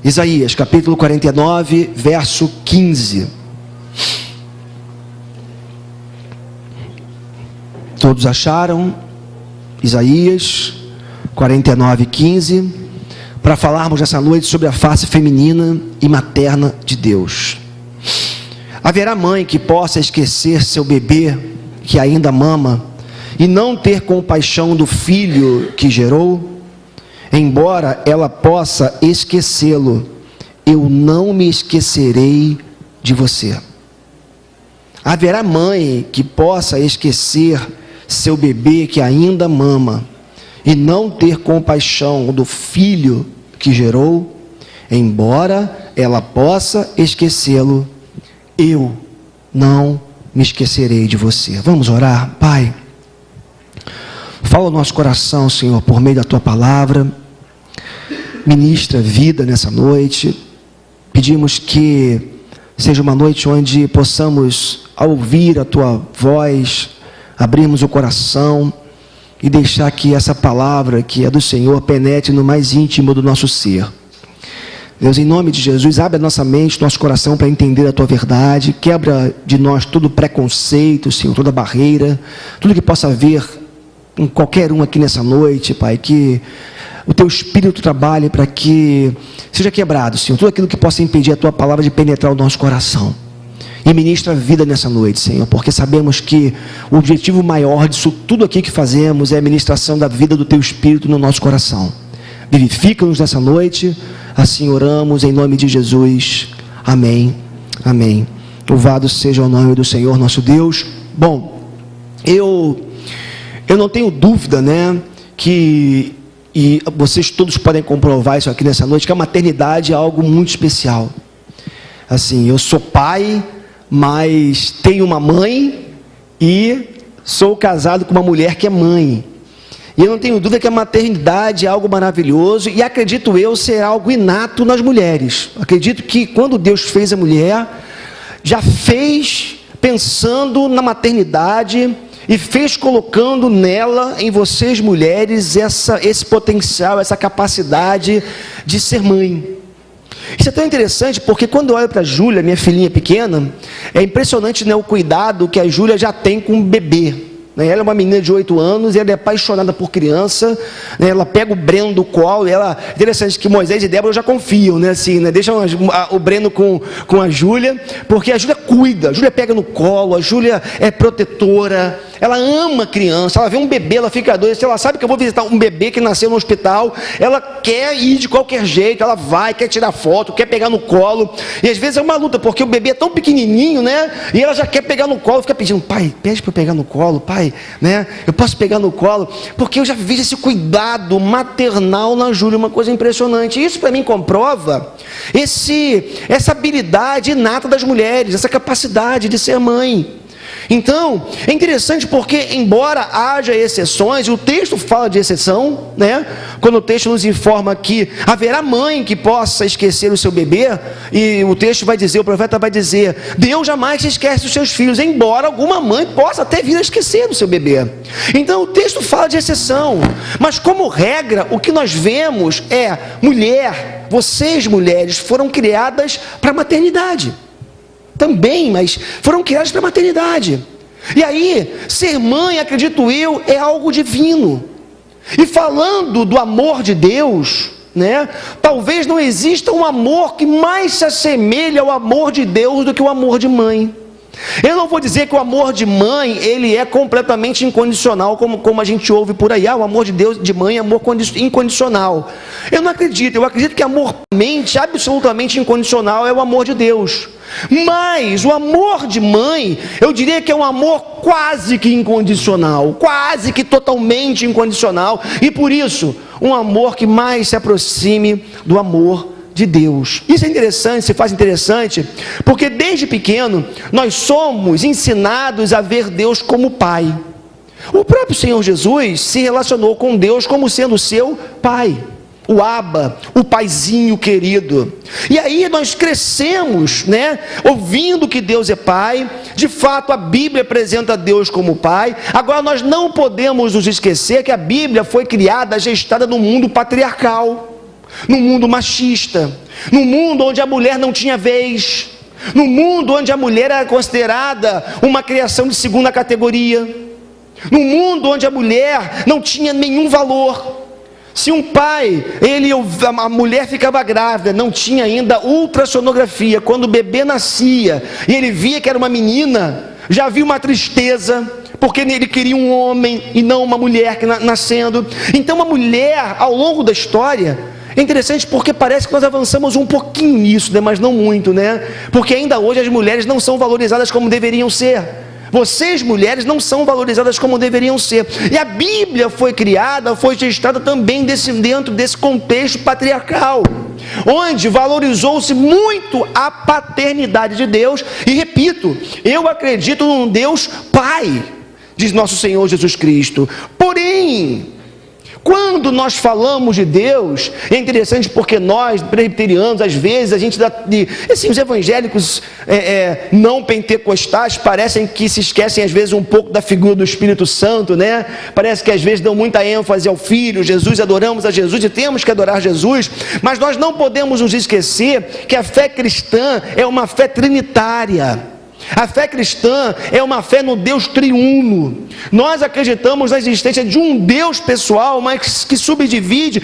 Isaías, capítulo 49, verso 15. Todos acharam? Isaías 49, 15. Para falarmos nessa noite sobre a face feminina e materna de Deus. Haverá mãe que possa esquecer seu bebê que ainda mama e não ter compaixão do filho que gerou? Embora ela possa esquecê-lo, eu não me esquecerei de você. Haverá mãe que possa esquecer seu bebê que ainda mama e não ter compaixão do filho que gerou? Embora ela possa esquecê-lo, eu não me esquecerei de você. Vamos orar? Pai, fala ao nosso coração, Senhor, por meio da Tua palavra. Ministra vida nessa noite. Pedimos que seja uma noite onde possamos, ao ouvir a Tua voz, abrirmos o coração e deixar que essa palavra que é do Senhor penetre no mais íntimo do nosso ser. Deus, em nome de Jesus, abre a nossa mente, nosso coração para entender a Tua verdade. Quebra de nós todo preconceito, Senhor, toda barreira, tudo que possa haver em qualquer um aqui nessa noite, Pai, que o Teu Espírito trabalhe para que seja quebrado, Senhor, tudo aquilo que possa impedir a Tua palavra de penetrar o nosso coração. E ministra a vida nessa noite, Senhor, porque sabemos que o objetivo maior disso tudo aqui que fazemos é a ministração da vida do Teu Espírito no nosso coração. Vivifica-nos nessa noite, assim oramos em nome de Jesus, amém, amém. Louvado seja o nome do Senhor nosso Deus. Bom, eu não tenho dúvida, né, que, e vocês todos podem comprovar isso aqui nessa noite, que a maternidade é algo muito especial. Assim, eu sou pai, mas tenho uma mãe e sou casado com uma mulher que é mãe. E eu não tenho dúvida que a maternidade é algo maravilhoso e acredito eu ser algo inato nas mulheres. Acredito que quando Deus fez a mulher, já fez pensando na maternidade e fez colocando nela, em vocês mulheres, esse potencial, essa capacidade de ser mãe. Isso é tão interessante porque quando eu olho para a Júlia, minha filhinha pequena, é impressionante, né, o cuidado que a Júlia já tem com o bebê. Ela é uma menina de 8 anos e ela é apaixonada por criança, né? Ela pega o Breno do colo, e ela, interessante que Moisés e Débora já confiam, né? Assim, né? Deixam o Breno com a Júlia, porque a Júlia cuida, a Júlia pega no colo, a Júlia é protetora, ela ama a criança, ela vê um bebê, ela fica doida, se ela sabe que eu vou visitar um bebê que nasceu no hospital, ela quer ir de qualquer jeito, ela vai, quer tirar foto, quer pegar no colo, e às vezes é uma luta, porque o bebê é tão pequenininho, né? E ela já quer pegar no colo, fica pedindo, pai, pede para eu pegar no colo, pai, né? Eu posso pegar no colo, porque eu já vi esse cuidado maternal na Júlia, uma coisa impressionante. Isso para mim comprova essa habilidade inata das mulheres, essa capacidade de ser mãe. Então, é interessante porque, embora haja exceções, e o texto fala de exceção, né? Quando o texto nos informa que haverá mãe que possa esquecer o seu bebê, e o texto vai dizer, o profeta vai dizer, Deus jamais se esquece dos seus filhos, embora alguma mãe possa até vir a esquecer do seu bebê. Então, o texto fala de exceção, mas como regra, o que nós vemos é, mulher, vocês mulheres foram criadas para a maternidade. Também, mas foram criadas para a maternidade. E aí, ser mãe, acredito eu, é algo divino. E falando do amor de Deus, né? Talvez não exista um amor que mais se assemelhe ao amor de Deus do que o amor de mãe. Eu não vou dizer que o amor de mãe, ele é completamente incondicional, como a gente ouve por aí. O amor de Deus, de mãe, é amor incondicional. Eu não acredito, eu acredito que amor mente absolutamente incondicional é o amor de Deus. Mas o amor de mãe, eu diria que é um amor quase que incondicional, quase que totalmente incondicional, e por isso, um amor que mais se aproxime do amor de Deus. Isso é interessante, se faz interessante, porque desde pequeno nós somos ensinados a ver Deus como Pai. O próprio Senhor Jesus se relacionou com Deus como sendo seu Pai, o Abba, o Paizinho querido. E aí nós crescemos, né, ouvindo que Deus é Pai. De fato a Bíblia apresenta Deus como Pai. Agora nós não podemos nos esquecer que a Bíblia foi criada, gestada no mundo patriarcal. num mundo machista, num mundo onde a mulher não tinha vez, num mundo onde a mulher era considerada uma criação de segunda categoria, num mundo onde a mulher não tinha nenhum valor. Se um pai, a mulher ficava grávida, não tinha ainda ultrassonografia, quando o bebê nascia e ele via que era uma menina, já havia uma tristeza, porque ele queria um homem e não uma mulher nascendo. Então a mulher, ao longo da história, é interessante porque parece que nós avançamos um pouquinho nisso, né? Mas não muito, né? Porque ainda hoje as mulheres não são valorizadas como deveriam ser. Vocês, mulheres, não são valorizadas como deveriam ser. E a Bíblia foi criada, foi gestada também dentro desse contexto patriarcal, onde valorizou-se muito a paternidade de Deus. E repito, eu acredito num Deus Pai, diz nosso Senhor Jesus Cristo. Porém, quando nós falamos de Deus, é interessante porque nós, presbiterianos, às vezes, a gente assim, os evangélicos não pentecostais parecem que se esquecem às vezes um pouco da figura do Espírito Santo, né? Parece que às vezes dão muita ênfase ao Filho, Jesus, adoramos a Jesus e temos que adorar Jesus, mas nós não podemos nos esquecer que a fé cristã é uma fé trinitária. A fé cristã é uma fé no Deus triuno. Nós acreditamos na existência de um Deus pessoal, mas que subexiste,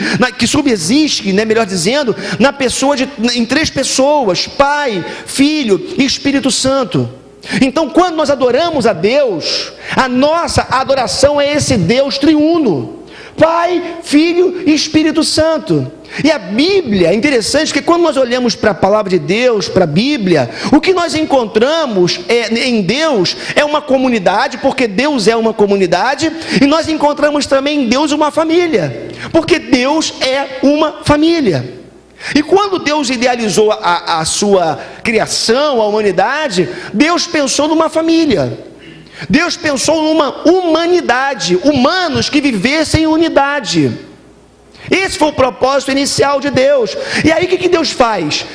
né, melhor dizendo, em três pessoas: Pai, Filho e Espírito Santo. Então, quando nós adoramos a Deus, a nossa adoração é esse Deus triuno: Pai, Filho e Espírito Santo. E a Bíblia, é interessante que quando nós olhamos para a palavra de Deus, para a Bíblia, o que nós encontramos em Deus é uma comunidade, porque Deus é uma comunidade, e nós encontramos também em Deus uma família, porque Deus é uma família. E quando Deus idealizou a sua criação, a humanidade, Deus pensou numa família. Deus pensou numa humanidade, humanos que vivessem em unidade. Esse foi o propósito inicial de Deus. E aí o que Deus faz?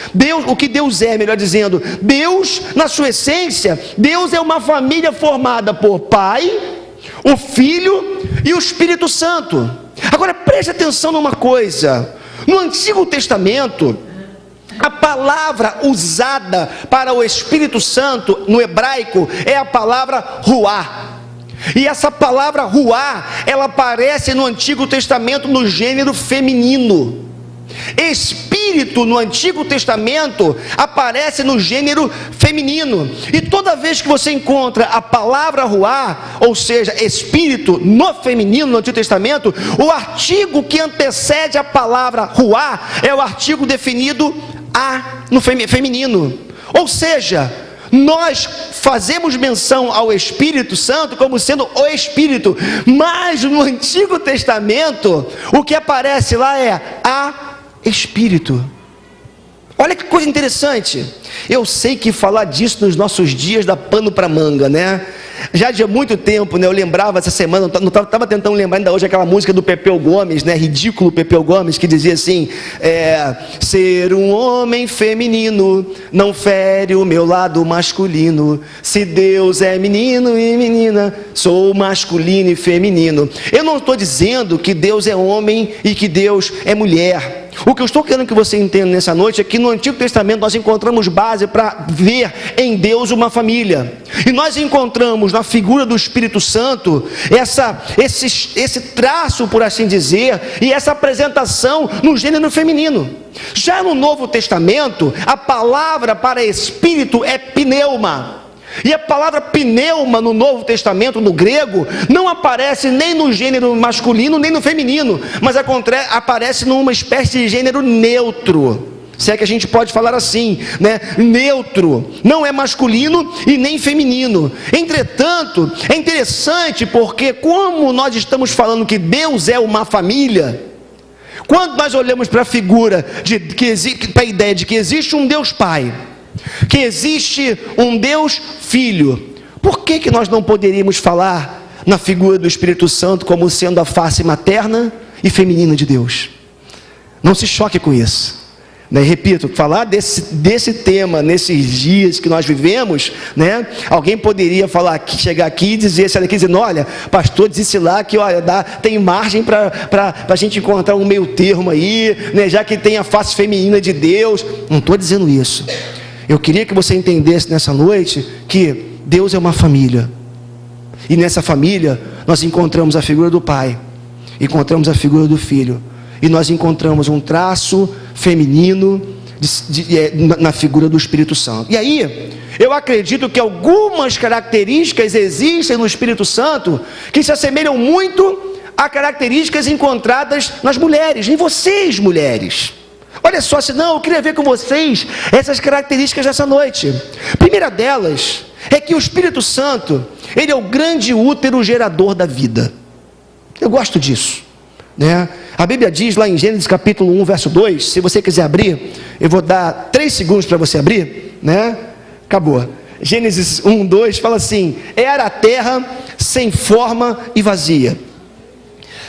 O que Deus é, melhor dizendo, Deus, na sua essência, Deus é uma família formada por Pai, o Filho e o Espírito Santo. Agora preste atenção numa coisa: no Antigo Testamento, a palavra usada para o Espírito Santo no hebraico é a palavra ruá. E essa palavra ruá, ela aparece no Antigo Testamento no gênero feminino. Espírito no Antigo Testamento aparece no gênero feminino. E toda vez que você encontra a palavra ruá, ou seja, espírito no feminino no Antigo Testamento, o artigo que antecede a palavra ruá é o artigo definido a no feminino. Ou seja, nós fazemos menção ao Espírito Santo como sendo o Espírito, mas no Antigo Testamento o que aparece lá é a Espírito. Olha que coisa interessante. Eu sei que falar disso nos nossos dias dá pano para manga, né? Já de muito tempo, né, eu lembrava essa semana, não estava tentando lembrar ainda hoje aquela música do Pepeu Gomes, né, ridículo Pepeu Gomes, que dizia assim: ser um homem feminino não fere o meu lado masculino. Se Deus é menino e menina, sou masculino e feminino. Eu não estou dizendo que Deus é homem e que Deus é mulher. O que eu estou querendo que você entenda nessa noite é que no Antigo Testamento nós encontramos base para ver em Deus uma família. E nós encontramos na figura do Espírito Santo esse traço, por assim dizer, e essa apresentação no gênero feminino. Já no Novo Testamento, a palavra para Espírito é pneuma. E a palavra pneuma no Novo Testamento, no grego, não aparece nem no gênero masculino nem no feminino, mas aparece numa espécie de gênero neutro, se é que a gente pode falar assim, né? Neutro, não é masculino e nem feminino. Entretanto, é interessante porque, como nós estamos falando que Deus é uma família, quando nós olhamos para a figura para a ideia de que existe um Deus Pai, que existe um Deus Filho, por que nós não poderíamos falar na figura do Espírito Santo como sendo a face materna e feminina de Deus? Não se choque com isso. Né? Repito, falar desse tema nesses dias que nós vivemos, né? Alguém poderia chegar aqui e dizer, olha, pastor, disse lá que tem margem para a gente encontrar um meio termo aí, né? Já que tem a face feminina de Deus. Não estou dizendo isso. Eu queria que você entendesse nessa noite que Deus é uma família, e nessa família nós encontramos a figura do Pai, encontramos a figura do Filho, e nós encontramos um traço feminino na figura do Espírito Santo. E aí, eu acredito que algumas características existem no Espírito Santo que se assemelham muito a características encontradas nas mulheres, em vocês, mulheres. Olha só, senão eu queria ver com vocês essas características dessa noite. A primeira delas é que o Espírito Santo, ele é o grande útero gerador da vida. Eu gosto disso, né? A Bíblia diz lá em Gênesis capítulo 1, verso 2, se você quiser abrir, eu vou dar 3 segundos para você abrir, né? Acabou. Gênesis 1, 2 fala assim: era a terra sem forma e vazia,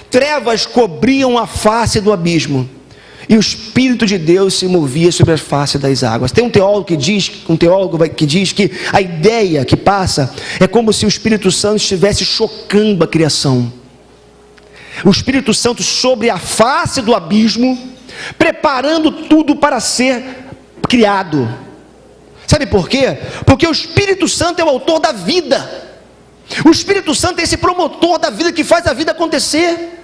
trevas cobriam a face do abismo, e o Espírito de Deus se movia sobre a face das águas. Tem um teólogo que diz que a ideia que passa é como se o Espírito Santo estivesse chocando a criação. O Espírito Santo sobre a face do abismo, preparando tudo para ser criado. Sabe por quê? Porque o Espírito Santo é o autor da vida. O Espírito Santo é esse promotor da vida que faz a vida acontecer.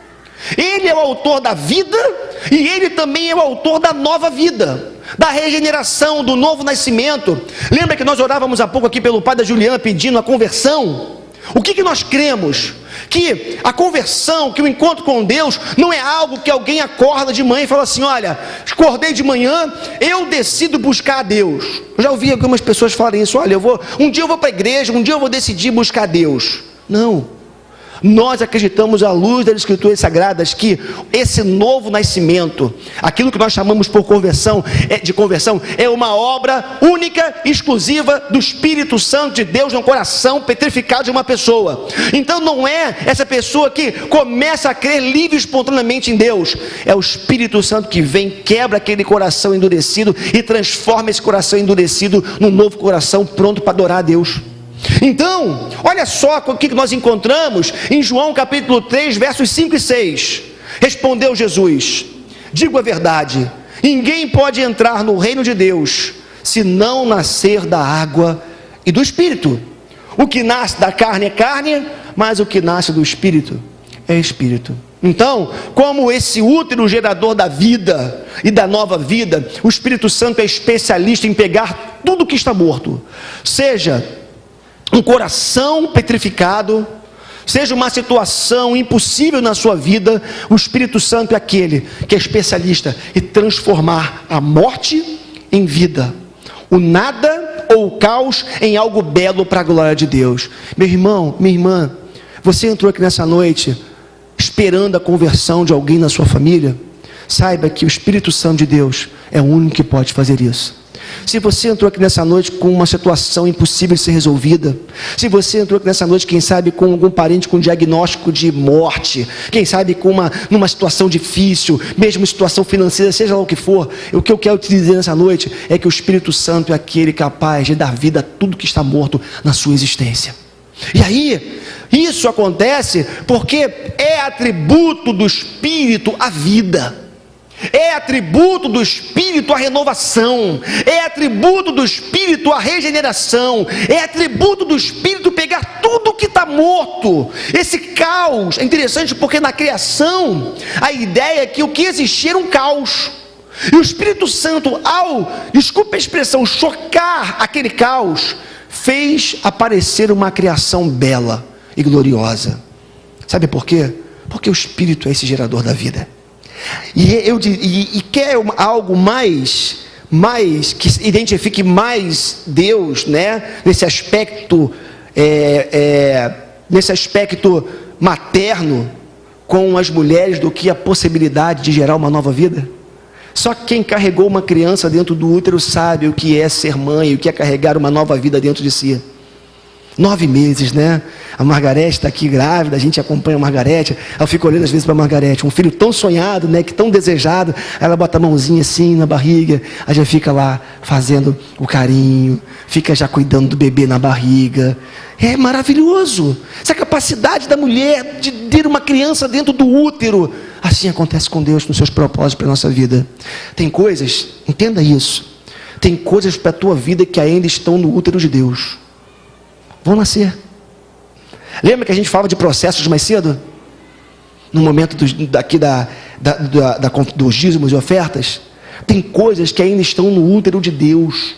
Ele é o autor da vida, e ele também é o autor da nova vida, da regeneração, do novo nascimento. Lembra que nós orávamos há pouco aqui pelo pai da Juliana pedindo a conversão? O que nós cremos? Que a conversão, que o encontro com Deus não é algo que alguém acorda de manhã e fala assim: olha, acordei de manhã, eu decido buscar a Deus. Eu já ouvi algumas pessoas falarem isso: olha, um dia eu vou para a igreja, um dia eu vou decidir buscar a Deus. Não. Nós acreditamos à luz das Escrituras Sagradas que esse novo nascimento, aquilo que nós chamamos por conversão, é uma obra única e exclusiva do Espírito Santo de Deus no coração petrificado de uma pessoa. Então não é essa pessoa que começa a crer livre e espontaneamente em Deus, é o Espírito Santo que vem, quebra aquele coração endurecido e transforma esse coração endurecido num novo coração pronto para adorar a Deus. Então, olha só o que nós encontramos em João capítulo 3, versos 5 e 6. Respondeu Jesus: digo a verdade, ninguém pode entrar no reino de Deus se não nascer da água e do Espírito. O que nasce da carne é carne, mas o que nasce do Espírito é Espírito. Então, como esse útero gerador da vida e da nova vida, o Espírito Santo é especialista em pegar tudo que está morto, seja um coração petrificado, seja uma situação impossível na sua vida, o Espírito Santo é aquele que é especialista em transformar a morte em vida, o nada ou o caos em algo belo para a glória de Deus. Meu irmão, minha irmã, você entrou aqui nessa noite esperando a conversão de alguém na sua família? Saiba que o Espírito Santo de Deus é o único que pode fazer isso. Se você entrou aqui nessa noite com uma situação impossível de ser resolvida, se você entrou aqui nessa noite, quem sabe com algum parente com diagnóstico de morte, quem sabe numa situação difícil, mesmo situação financeira, seja lá o que for, o que eu quero te dizer nessa noite é que o Espírito Santo é aquele capaz de dar vida a tudo que está morto na sua existência. E aí, isso acontece porque é atributo do Espírito a vida. É atributo do Espírito a renovação, é atributo do Espírito a regeneração, é atributo do Espírito pegar tudo que está morto, esse caos. É interessante porque na criação a ideia é que o que existia era um caos, e o Espírito Santo, desculpa a expressão, chocar aquele caos, fez aparecer uma criação bela e gloriosa. Sabe por quê? Porque o Espírito é esse gerador da vida. E quer algo mais que identifique mais Deus, né? Nesse aspecto materno com as mulheres, do que a possibilidade de gerar uma nova vida? Só quem carregou uma criança dentro do útero sabe o que é ser mãe, o que é carregar uma nova vida dentro de si. 9 meses, né? A Margarete está aqui grávida, a gente acompanha a Margarete. Eu fico olhando às vezes para a Margarete, um filho tão sonhado, né? Que tão desejado. Ela bota a mãozinha assim na barriga, a gente fica lá fazendo o carinho, fica já cuidando do bebê na barriga. É maravilhoso. Essa capacidade da mulher de ter uma criança dentro do útero. Assim acontece com Deus nos seus propósitos para a nossa vida. Tem coisas, entenda isso. Tem coisas para a tua vida que ainda estão no útero de Deus. Vão nascer. Lembra que a gente falava de processos mais cedo? No momento dos dízimos e ofertas? Tem coisas que ainda estão no útero de Deus.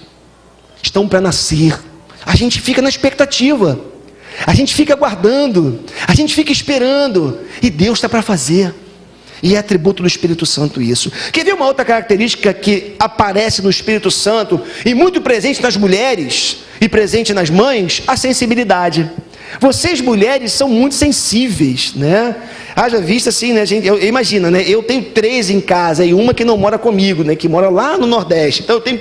Estão para nascer. A gente fica na expectativa. A gente fica aguardando. A gente fica esperando. E Deus está para fazer. E é atributo do Espírito Santo isso. Quer ver uma outra característica que aparece no Espírito Santo e muito presente nas mulheres e presente nas mães? A sensibilidade. Vocês mulheres são muito sensíveis, né? Haja vista assim, né, gente? Imagina, né? Eu tenho 3 em casa e uma que não mora comigo, né? Que mora lá no Nordeste. Então eu tenho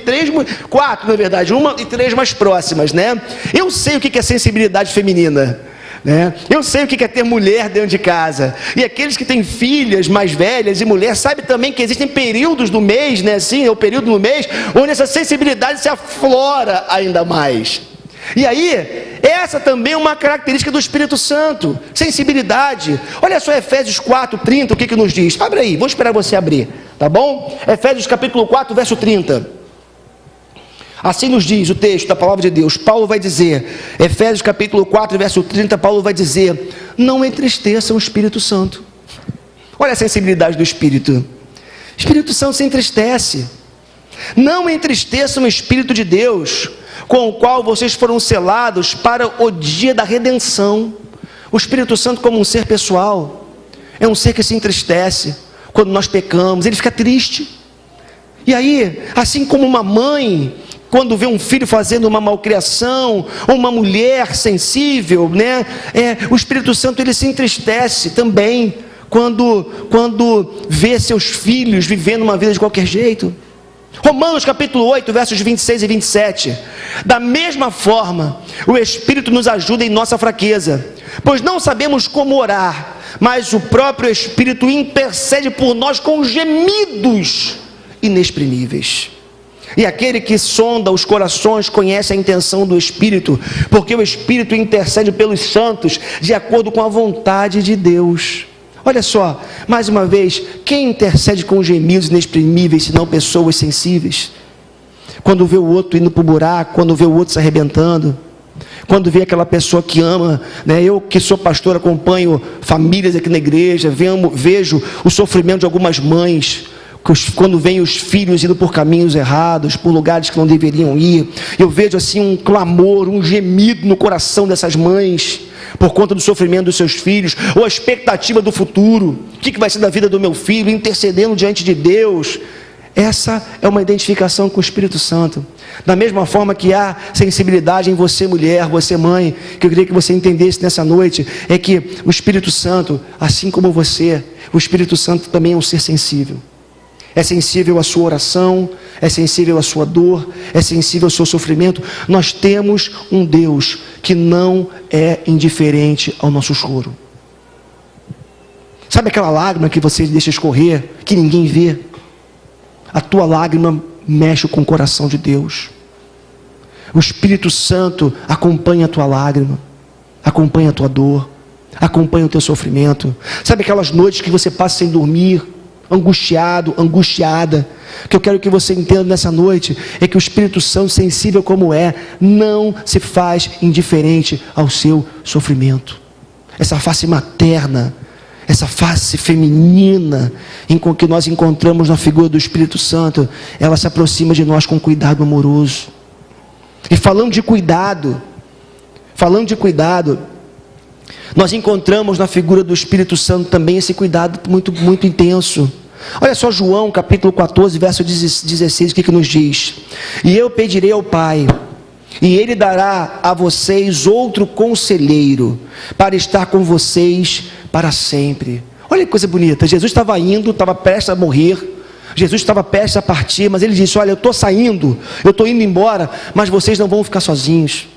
4, na verdade, 1 e 3 mais próximas, né? Eu sei o que é sensibilidade feminina. Né? Eu sei o que é ter mulher dentro de casa. E aqueles que têm filhas mais velhas e mulher sabem também que existem períodos do mês, né? Assim, é o período do mês onde essa sensibilidade se aflora ainda mais. E aí, essa também é uma característica do Espírito Santo, sensibilidade. Olha só Efésios 4:30, o que nos diz? Abre aí, vou esperar você abrir, tá bom? Efésios capítulo 4, verso 30. Assim nos diz o texto da palavra de Deus. Paulo vai dizer, Efésios capítulo 4, verso 30, Paulo vai dizer: não entristeçam o Espírito Santo. Olha a sensibilidade do Espírito. O Espírito Santo se entristece. Não entristeçam o Espírito de Deus, com o qual vocês foram selados para o dia da redenção. O Espírito Santo, como um ser pessoal, é um ser que se entristece quando nós pecamos, ele fica triste. E aí, assim como uma mãe, quando vê um filho fazendo uma malcriação, ou uma mulher sensível, né? O Espírito Santo, ele se entristece também quando vê seus filhos vivendo uma vida de qualquer jeito. Romanos capítulo 8, versos 26 e 27. Da mesma forma, o Espírito nos ajuda em nossa fraqueza, pois não sabemos como orar, mas o próprio Espírito intercede por nós com gemidos inexprimíveis. E aquele que sonda os corações conhece a intenção do Espírito, porque o Espírito intercede pelos santos de acordo com a vontade de Deus. Olha só, mais uma vez, quem intercede com gemidos inexprimíveis, senão pessoas sensíveis? Quando vê o outro indo para o buraco, quando vê o outro se arrebentando, quando vê aquela pessoa que ama, né? Eu que sou pastor, acompanho famílias aqui na igreja, vejo o sofrimento de algumas mães, quando vêm os filhos indo por caminhos errados, por lugares que não deveriam ir. Eu vejo assim um clamor, um gemido no coração dessas mães, por conta do sofrimento dos seus filhos, ou a expectativa do futuro, o que vai ser da vida do meu filho, intercedendo diante de Deus. Essa é uma identificação com o Espírito Santo. Da mesma forma que há sensibilidade em você mulher, você mãe, que eu queria que você entendesse nessa noite, é que o Espírito Santo, assim como você, o Espírito Santo também é um ser sensível. É sensível à sua oração, é sensível à sua dor, é sensível ao seu sofrimento. Nós temos um Deus que não é indiferente ao nosso choro. Sabe aquela lágrima que você deixa escorrer, que ninguém vê? A tua lágrima mexe com o coração de Deus. O Espírito Santo acompanha a tua lágrima, acompanha a tua dor, acompanha o teu sofrimento. Sabe aquelas noites que você passa sem dormir, angustiado, angustiada? O que eu quero que você entenda nessa noite é que o Espírito Santo, sensível como é, não se faz indiferente ao seu sofrimento. Essa face materna, essa face feminina em que nós encontramos na figura do Espírito Santo, ela se aproxima de nós com cuidado amoroso. E falando de cuidado, nós encontramos na figura do Espírito Santo também esse cuidado muito, muito intenso. Olha só João capítulo 14, verso 16, o que nos diz? E eu pedirei ao Pai, e Ele dará a vocês outro conselheiro, para estar com vocês para sempre. Olha que coisa bonita. Jesus estava indo, estava prestes a morrer, Jesus estava prestes a partir, mas Ele disse: olha, eu estou saindo, eu estou indo embora, mas vocês não vão ficar sozinhos.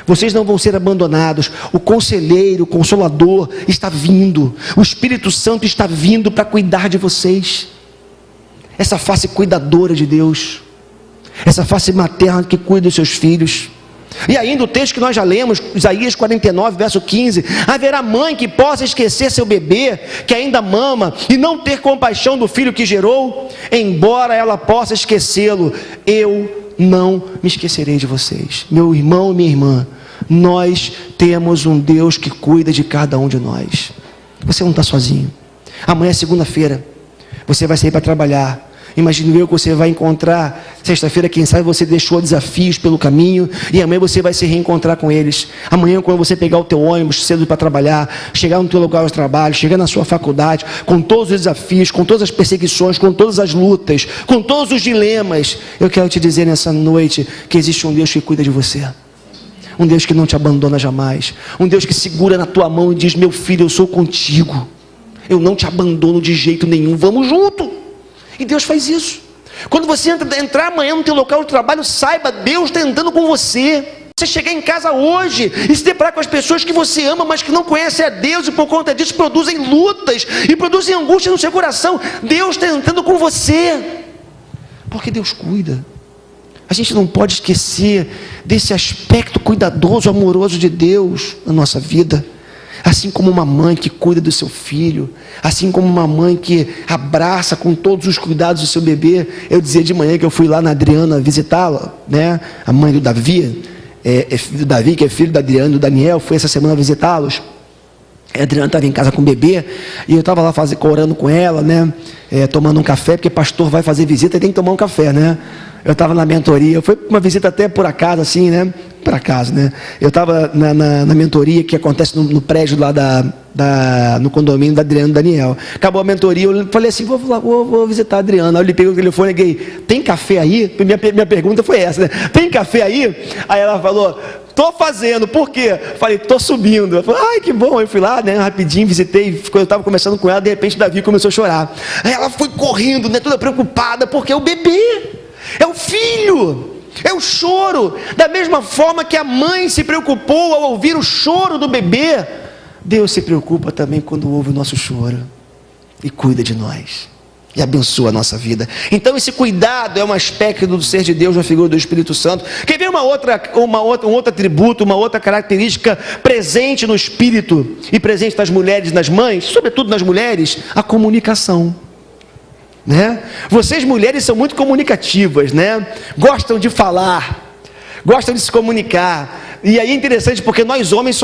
Vocês não vão ser abandonados. O conselheiro, o consolador está vindo. O Espírito Santo está vindo para cuidar de vocês. Essa face cuidadora de Deus. Essa face materna que cuida dos seus filhos. E ainda o texto que nós já lemos, Isaías 49, verso 15: haverá mãe que possa esquecer seu bebê, que ainda mama, e não ter compaixão do filho que gerou? Embora ela possa esquecê-lo, eu não me esquecerei de vocês. Meu irmão e minha irmã, nós temos um Deus que cuida de cada um de nós. Você não está sozinho. Amanhã é segunda-feira, você vai sair para trabalhar. Imagino eu que você vai encontrar, sexta-feira, quem sabe você deixou desafios pelo caminho, e amanhã você vai se reencontrar com eles. Amanhã, quando você pegar o teu ônibus cedo para trabalhar, chegar no teu lugar de trabalho, chegar na sua faculdade, com todos os desafios, com todas as perseguições, com todas as lutas, com todos os dilemas, eu quero te dizer nessa noite que existe um Deus que cuida de você. Um Deus que não te abandona jamais. Um Deus que segura na tua mão e diz: meu filho, eu sou contigo. Eu não te abandono de jeito nenhum, vamos junto. E Deus faz isso. Quando você entrar amanhã no teu local de trabalho, saiba, Deus está andando com você. Você chegar em casa hoje e se deparar com as pessoas que você ama, mas que não conhecem a Deus, e por conta disso produzem lutas e produzem angústia no seu coração, Deus está andando com você, porque Deus cuida. A gente não pode esquecer desse aspecto cuidadoso, amoroso de Deus na nossa vida. Assim como uma mãe que cuida do seu filho, assim como uma mãe que abraça com todos os cuidados o seu bebê. Eu dizia de manhã que eu fui lá na Adriana visitá-la, né? A mãe do Davi, filho do Davi, que é filho da Adriana e do Daniel. Fui essa semana visitá-los. A Adriana estava em casa com o bebê, e eu estava lá orando com ela, né? Tomando um café, porque pastor vai fazer visita e tem que tomar um café, né? Eu estava na mentoria, foi uma visita até por acaso, assim, né? Por acaso, né? Eu estava na mentoria que acontece no prédio lá no condomínio da Adriana e do Daniel. Acabou a mentoria, eu falei assim: vou visitar a Adriana. Aí eu lhe peguei o telefone e liguei: tem café aí? Minha pergunta foi essa, né? Tem café aí? Aí ela falou: estou fazendo. Por quê? Falei: estou subindo. Ela falou: ai, que bom. Eu fui lá, né, rapidinho, visitei. Eu estava conversando com ela, de repente Davi começou a chorar. Aí ela foi correndo, né, toda preocupada, porque é o bebê, é o filho, é o choro. Da mesma forma que a mãe se preocupou ao ouvir o choro do bebê, Deus se preocupa também quando ouve o nosso choro e cuida de nós e abençoa a nossa vida. Então esse cuidado é um aspecto do ser de Deus na figura do Espírito Santo. Quer ver um outro atributo, uma outra característica presente no Espírito e presente nas mulheres e nas mães, sobretudo nas mulheres? A comunicação, né? Vocês mulheres são muito comunicativas, né? Gostam de falar, gostam de se comunicar. E aí é interessante porque nós homens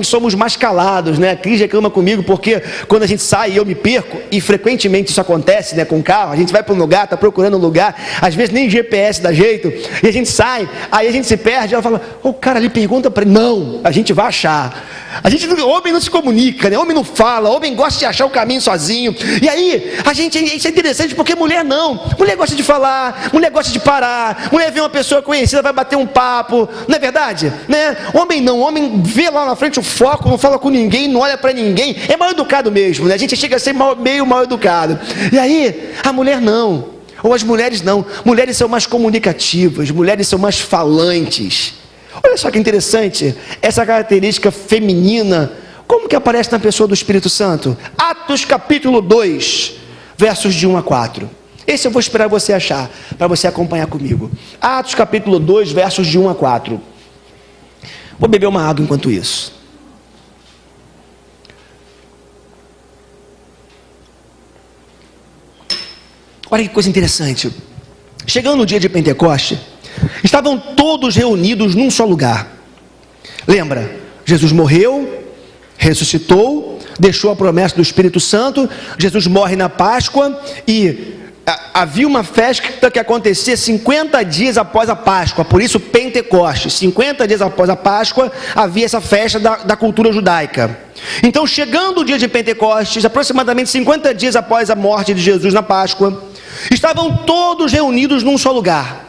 somos mais calados, né? A Cris reclama comigo porque quando a gente sai e eu me perco, e frequentemente isso acontece, né, com o carro, a gente vai para um lugar, está procurando um lugar, às vezes nem GPS dá jeito, e a gente sai, aí a gente se perde, ela fala: o cara ali pergunta para ele. Não, a gente vai achar. Homem não se comunica, né? Homem não fala, homem gosta de achar o caminho sozinho. E aí, isso é interessante porque mulher não. Mulher gosta de falar, mulher gosta de parar, mulher vê uma pessoa conhecida, vai bater um papo, não é verdade? Né? Homem não, homem vê lá na frente o foco, não fala com ninguém, não olha para ninguém, é mal educado mesmo, né? A gente chega a ser meio mal educado. E aí, a mulher não, ou as mulheres não. Mulheres são mais comunicativas, mulheres são mais falantes. Olha só que interessante, essa característica feminina, como que aparece na pessoa do Espírito Santo? Atos capítulo 2, versos de 1 a 4. Esse eu vou esperar você achar, para você acompanhar comigo. Atos capítulo 2, versos de 1 a 4. Vou beber uma água enquanto isso. Olha que coisa interessante. Chegando no dia de Pentecoste, estavam todos reunidos num só lugar. Lembra? Jesus morreu, ressuscitou, deixou a promessa do Espírito Santo. Jesus morre na Páscoa e havia uma festa que acontecia 50 dias após a Páscoa, por isso Pentecostes. 50 dias após a Páscoa havia essa festa da cultura judaica. Então, chegando o dia de Pentecostes, aproximadamente 50 dias após a morte de Jesus na Páscoa, estavam todos reunidos num só lugar.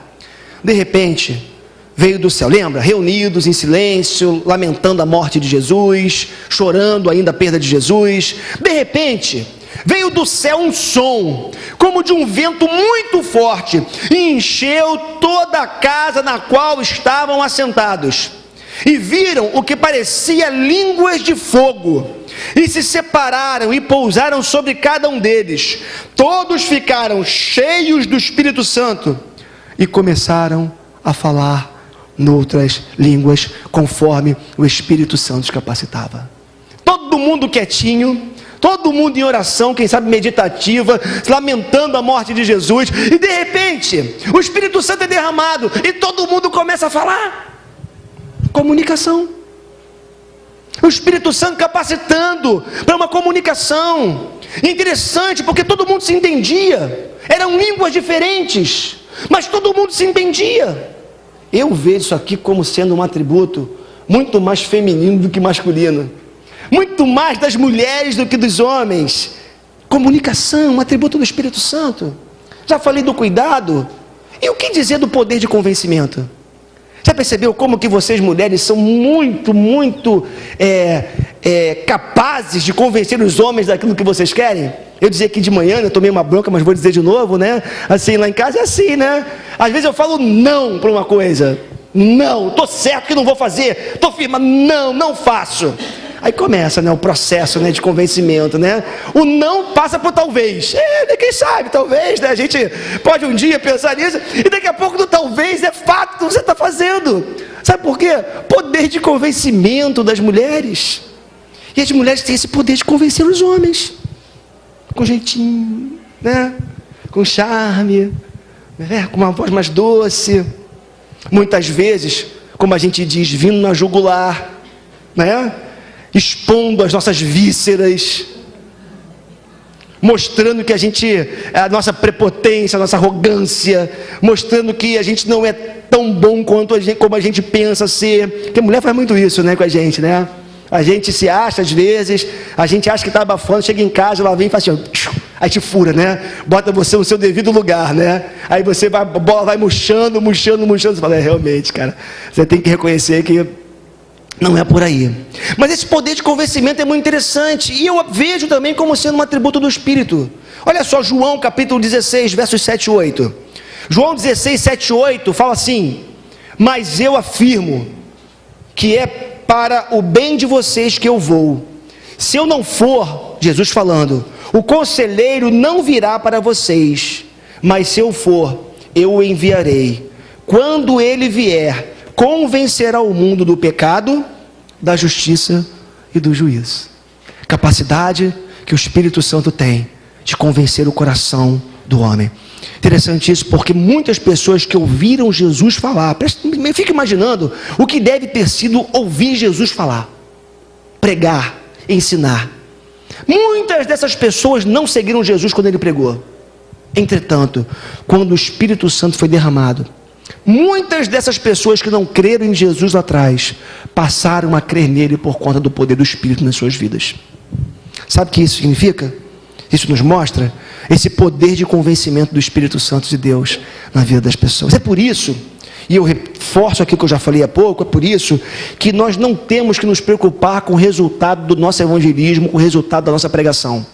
De repente, veio do céu, lembra? Reunidos em silêncio, lamentando a morte de Jesus, chorando ainda a perda de Jesus. De repente, veio do céu um som, como de um vento muito forte, e encheu toda a casa na qual estavam assentados. e viram o que parecia línguas de fogo, e se separaram e pousaram sobre cada um deles. Todos ficaram cheios do Espírito Santo e começaram a falar noutras línguas, conforme o Espírito Santo os capacitava. Todo mundo quietinho, todo mundo em oração, quem sabe meditativa, lamentando a morte de Jesus, e de repente, o Espírito Santo é derramado, e todo mundo começa a falar. Comunicação. O Espírito Santo capacitando para uma comunicação. Interessante, porque todo mundo se entendia. Eram línguas diferentes, mas todo mundo se entendia. Eu vejo isso aqui como sendo um atributo muito mais feminino do que masculino. Muito mais das mulheres do que dos homens. Comunicação, um atributo do Espírito Santo. Já falei do cuidado. E o que dizer do poder de convencimento? Já percebeu como que vocês mulheres são muito capazes de convencer os homens daquilo que vocês querem? Eu dizia aqui de manhã, eu tomei uma bronca, mas vou dizer de novo, né? Assim, lá em casa é assim, né? Às vezes eu falo não para uma coisa. Não, estou certo que não vou fazer. Estou firme, não faço. Aí começa, né, o processo, né, de convencimento, né? O não passa por talvez. Quem sabe, talvez, né? A gente pode um dia pensar nisso, e daqui a pouco do talvez é fato que você está fazendo. Sabe por quê? Poder de convencimento das mulheres. E as mulheres têm esse poder de convencer os homens. Com jeitinho, né? Com charme, né? Com uma voz mais doce. Muitas vezes, como a gente diz, vindo na jugular, né? Expondo as nossas vísceras, mostrando que a nossa prepotência, a nossa arrogância, mostrando que a gente não é tão bom como a gente pensa ser. Porque a mulher faz muito isso, né, com a gente, né? A gente se acha, às vezes, a gente acha que está abafando, chega em casa, ela vem e faz assim, aí te fura, né? Bota você no seu devido lugar, né? Aí você vai, a bola vai murchando, você fala, realmente, cara, você tem que reconhecer que não é por aí. Mas esse poder de convencimento é muito interessante, e eu vejo também como sendo um atributo do Espírito. Olha só, João capítulo 16, versos 7 e 8. João 16, 7 e 8 fala assim: mas eu afirmo que é para o bem de vocês que eu vou. Se eu não for, Jesus falando, o conselheiro não virá para vocês, mas se eu for, eu o enviarei. Quando ele vier, convencerá o mundo do pecado, da justiça e do juízo. Capacidade que o Espírito Santo tem de convencer o coração do homem. Interessante isso, porque muitas pessoas que ouviram Jesus falar, fica imaginando o que deve ter sido ouvir Jesus falar, pregar, ensinar. Muitas dessas pessoas não seguiram Jesus quando ele pregou. Entretanto, quando o Espírito Santo foi derramado, muitas dessas pessoas que não creram em Jesus lá atrás, passaram a crer nele por conta do poder do Espírito nas suas vidas. Sabe o que isso significa? Isso nos mostra esse poder de convencimento do Espírito Santo de Deus na vida das pessoas. É por isso, e eu reforço aquilo que eu já falei há pouco, é por isso que nós não temos que nos preocupar com o resultado do nosso evangelismo, com o resultado da nossa pregação.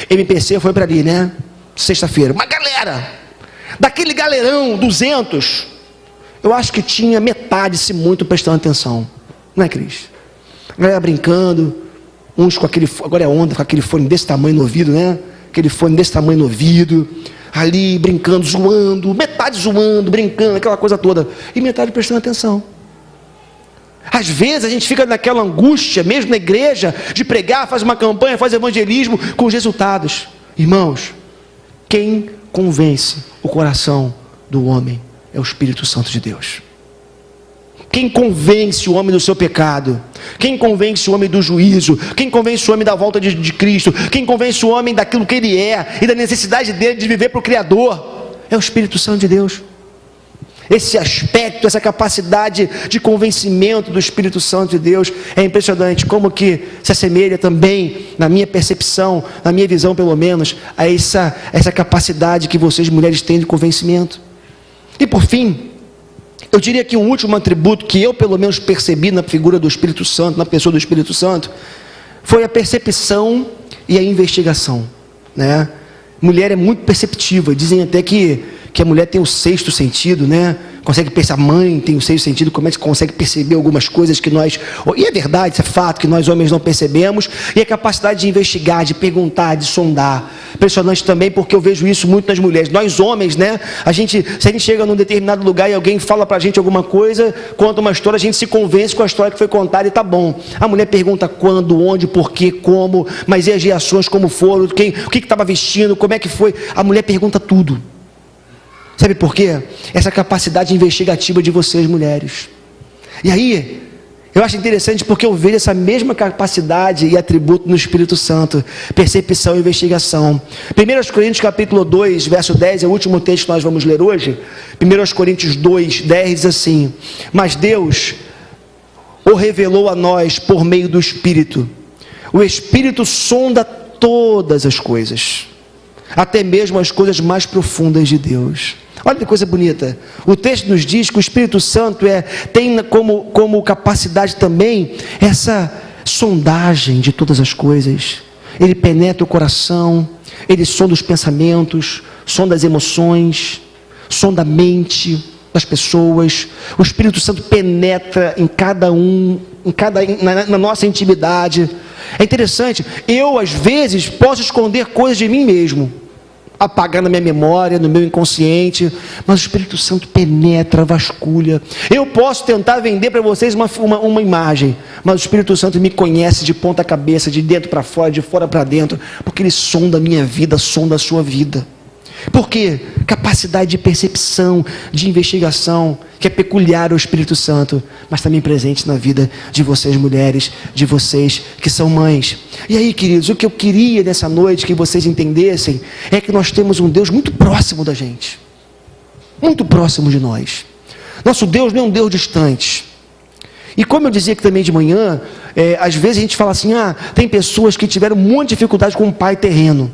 MPC foi para ali, né? Sexta-feira, uma galera, daquele galerão, 200, eu acho que tinha metade, se muito, prestando atenção. Não é, Cris? A galera brincando, uns com aquele, agora é onda, com aquele fone desse tamanho no ouvido, né? Aquele fone desse tamanho no ouvido, ali brincando, zoando, metade zoando, brincando, aquela coisa toda, e metade prestando atenção. Às vezes a gente fica naquela angústia, mesmo na igreja, de pregar, faz uma campanha, faz evangelismo, com os resultados. Irmãos, quem convence o coração do homem é o Espírito Santo de Deus. Quem convence o homem do seu pecado, quem convence o homem do juízo, quem convence o homem da volta de Cristo, quem convence o homem daquilo que ele é e da necessidade dele de viver para o Criador, é o Espírito Santo de Deus. Esse aspecto, essa capacidade de convencimento do Espírito Santo de Deus é impressionante, como que se assemelha também, na minha percepção, na minha visão pelo menos, a essa capacidade que vocês mulheres têm de convencimento. E por fim, eu diria que um último atributo que eu pelo menos percebi na figura do Espírito Santo, na pessoa do Espírito Santo, foi a percepção e a investigação, né? Mulher é muito perceptiva, dizem até que a mulher tem o sexto sentido, né? consegue perceber, a mãe tem o sexto sentido, como é que consegue perceber algumas coisas que nós, e é verdade, isso é fato, que nós homens não percebemos, e a capacidade de investigar, de perguntar, de sondar. Impressionante também, porque eu vejo isso muito nas mulheres. Nós homens, né, se a gente chega num determinado lugar e alguém fala pra gente alguma coisa, conta uma história, a gente se convence com a história que foi contada e tá bom. A mulher pergunta quando, onde, porquê, como, mas e as reações, como foram, o que estava vestindo, como é que foi. A mulher pergunta tudo. Sabe por quê? Essa capacidade investigativa de vocês, mulheres. E aí, eu acho interessante porque eu vejo essa mesma capacidade e atributo no Espírito Santo. Percepção e investigação. 1 Coríntios capítulo 2, verso 10, é o último texto que nós vamos ler hoje. 1 Coríntios 2, 10 diz assim: mas Deus o revelou a nós por meio do Espírito. O Espírito sonda todas as coisas, até mesmo as coisas mais profundas de Deus. Olha que coisa bonita. O texto nos diz que o Espírito Santo tem como capacidade também essa sondagem de todas as coisas. Ele penetra o coração, ele sonda os pensamentos, sonda as emoções, sonda a mente das pessoas. O Espírito Santo penetra em cada um, na nossa intimidade. É interessante, eu às vezes posso esconder coisas de mim mesmo, apagar na minha memória, no meu inconsciente, mas o Espírito Santo penetra, vasculha. Eu posso tentar vender para vocês uma imagem, mas o Espírito Santo me conhece de ponta cabeça, de dentro para fora, de fora para dentro, porque ele sonda a minha vida, sonda a sua vida. Por quê? Capacidade de percepção, de investigação, que é peculiar ao Espírito Santo, mas também presente na vida de vocês mulheres, de vocês que são mães. E aí, queridos, o que eu queria nessa noite que vocês entendessem é que nós temos um Deus muito próximo da gente, muito próximo de nós. Nosso Deus não é um Deus distante. E como eu dizia aqui também de manhã, às vezes a gente fala assim, tem pessoas que tiveram muita dificuldade com um pai terreno,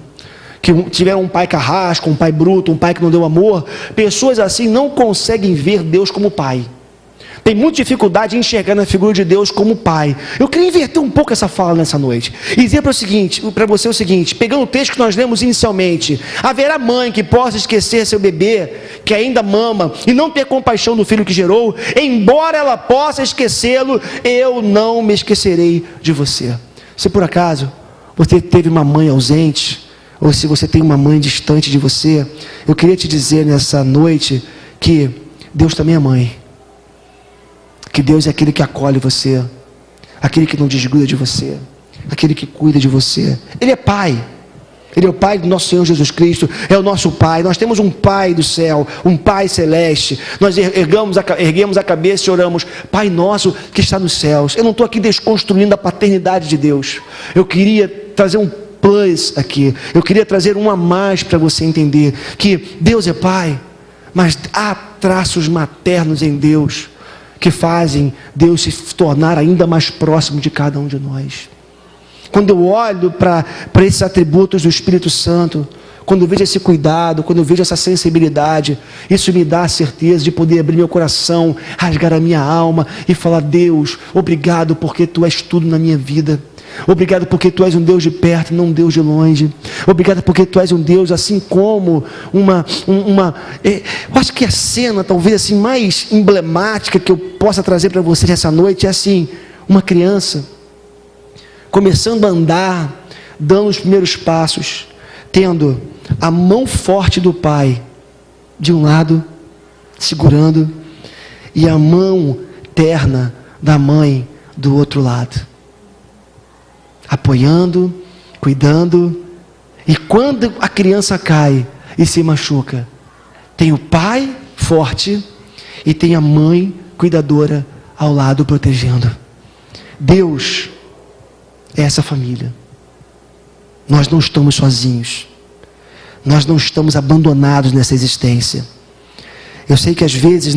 que tiveram um pai carrasco, um pai bruto, um pai que não deu amor. Pessoas assim não conseguem ver Deus como pai, tem muita dificuldade em enxergar na figura de Deus como pai. Eu queria inverter um pouco essa fala nessa noite e dizer para você o seguinte, pegando o texto que nós lemos inicialmente: haverá mãe que possa esquecer seu bebê que ainda mama e não ter compaixão do filho que gerou? Embora ela possa esquecê-lo, eu não me esquecerei de você. Se por acaso você teve uma mãe ausente, ou se você tem uma mãe distante de você, eu queria te dizer nessa noite que Deus também é mãe, que Deus é aquele que acolhe você, aquele que não desgruda de você, aquele que cuida de você. Ele é Pai, Ele é o Pai do nosso Senhor Jesus Cristo, é o nosso Pai. Nós temos um Pai do céu, um Pai celeste. Nós erguemos a cabeça e oramos: Pai nosso que está nos céus. Eu não estou aqui desconstruindo a paternidade de Deus, eu queria trazer um plus aqui, eu queria trazer um a mais para você entender que Deus é Pai, mas há traços maternos em Deus que fazem Deus se tornar ainda mais próximo de cada um de nós. Quando eu olho para esses atributos do Espírito Santo, quando eu vejo esse cuidado, quando eu vejo essa sensibilidade, isso me dá a certeza de poder abrir meu coração, rasgar a minha alma e falar: Deus, obrigado porque Tu és tudo na minha vida. Obrigado porque Tu és um Deus de perto, não um Deus de longe. Obrigado porque Tu és um Deus assim como eu acho que a cena talvez assim mais emblemática que eu possa trazer para vocês essa noite é assim: uma criança começando a andar, dando os primeiros passos, tendo a mão forte do pai de um lado, segurando, e a mão terna da mãe do outro lado, apoiando, cuidando. E quando a criança cai e se machuca, tem o pai forte e tem a mãe cuidadora ao lado protegendo. Deus é essa família. Nós não estamos sozinhos, nós não estamos abandonados nessa existência. Eu sei que às vezes,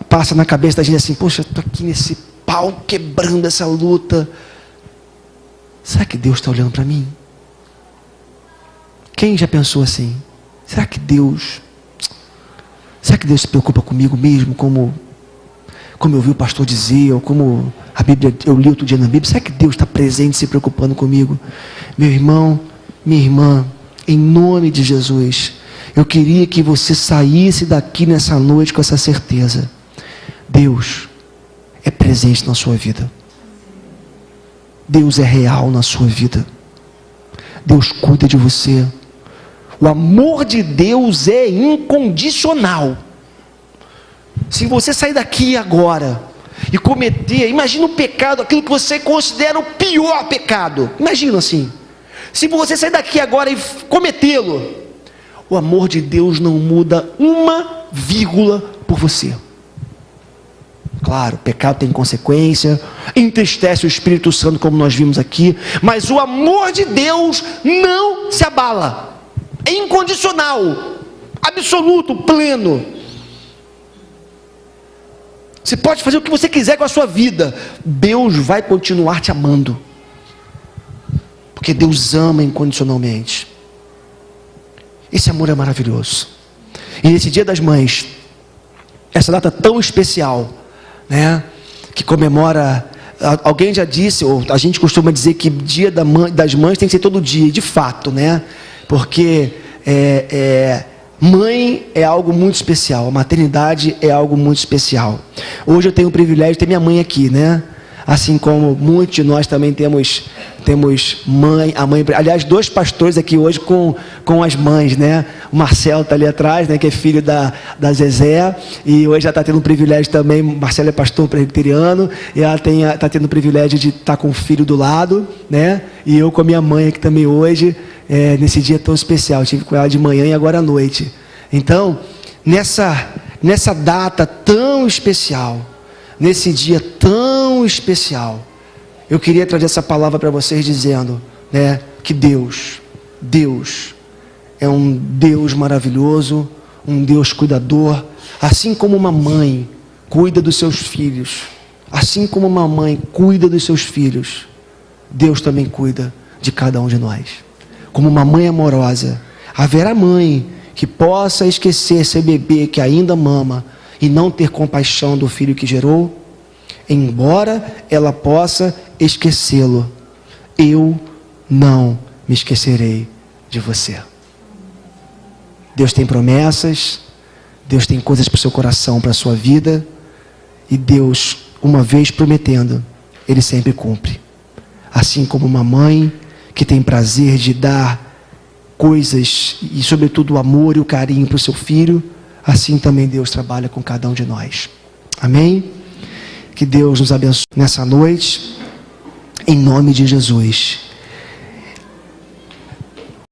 passa na cabeça da gente assim: poxa, estou aqui nesse pau quebrando essa luta, será que Deus está olhando para mim? Quem já pensou assim? Será que Deus se preocupa comigo mesmo, como eu ouvi o pastor dizer, ou como a Bíblia, eu li outro dia na Bíblia? Será que Deus está presente, se preocupando comigo? Meu irmão, minha irmã, em nome de Jesus, eu queria que você saísse daqui nessa noite com essa certeza: Deus é presente na sua vida. Deus é real na sua vida. Deus cuida de você. O amor de Deus é incondicional. Se você sair daqui agora e cometer, imagina o pecado, aquilo que você considera o pior pecado. Imagina assim. Se você sair daqui agora e cometê-lo, o amor de Deus não muda uma vírgula por você. Claro, o pecado tem consequência, entristece o Espírito Santo, como nós vimos aqui, mas o amor de Deus não se abala. É incondicional, absoluto, pleno. Você pode fazer o que você quiser com a sua vida, Deus vai continuar te amando, porque Deus ama incondicionalmente. Esse amor é maravilhoso. E nesse Dia das Mães, essa data tão especial, né, que comemora, alguém já disse, ou a gente costuma dizer que Dia das Mães tem que ser todo dia, de fato, né, porque mãe é algo muito especial, a maternidade é algo muito especial. Hoje eu tenho o privilégio de ter minha mãe aqui, né, assim como muitos de nós também temos a mãe, aliás, 2 pastores aqui hoje com as mães, né? O Marcelo está ali atrás, né? Que é filho da Zezé, e hoje já está tendo o privilégio também. Marcelo é pastor presbiteriano, e ela está tendo o privilégio de estar com o filho do lado, né? E eu com a minha mãe aqui também hoje, nesse dia tão especial. Eu estive com ela de manhã e agora à noite. Então, nessa data tão especial, nesse dia tão especial, eu queria trazer essa palavra para vocês dizendo, né, que Deus é um Deus maravilhoso, um Deus cuidador. Assim como uma mãe cuida dos seus filhos, assim como uma mãe cuida dos seus filhos, Deus também cuida de cada um de nós. Como uma mãe amorosa, haverá mãe que possa esquecer seu bebê que ainda mama e não ter compaixão do filho que gerou, embora ela possa esquecê-lo. Eu não me esquecerei de você. Deus tem promessas, Deus tem coisas para o seu coração, para a sua vida, e Deus, uma vez prometendo, Ele sempre cumpre. Assim como uma mãe que tem prazer de dar coisas, e sobretudo o amor e o carinho para o seu filho, assim também Deus trabalha com cada um de nós. Amém? Que Deus nos abençoe nessa noite, em nome de Jesus.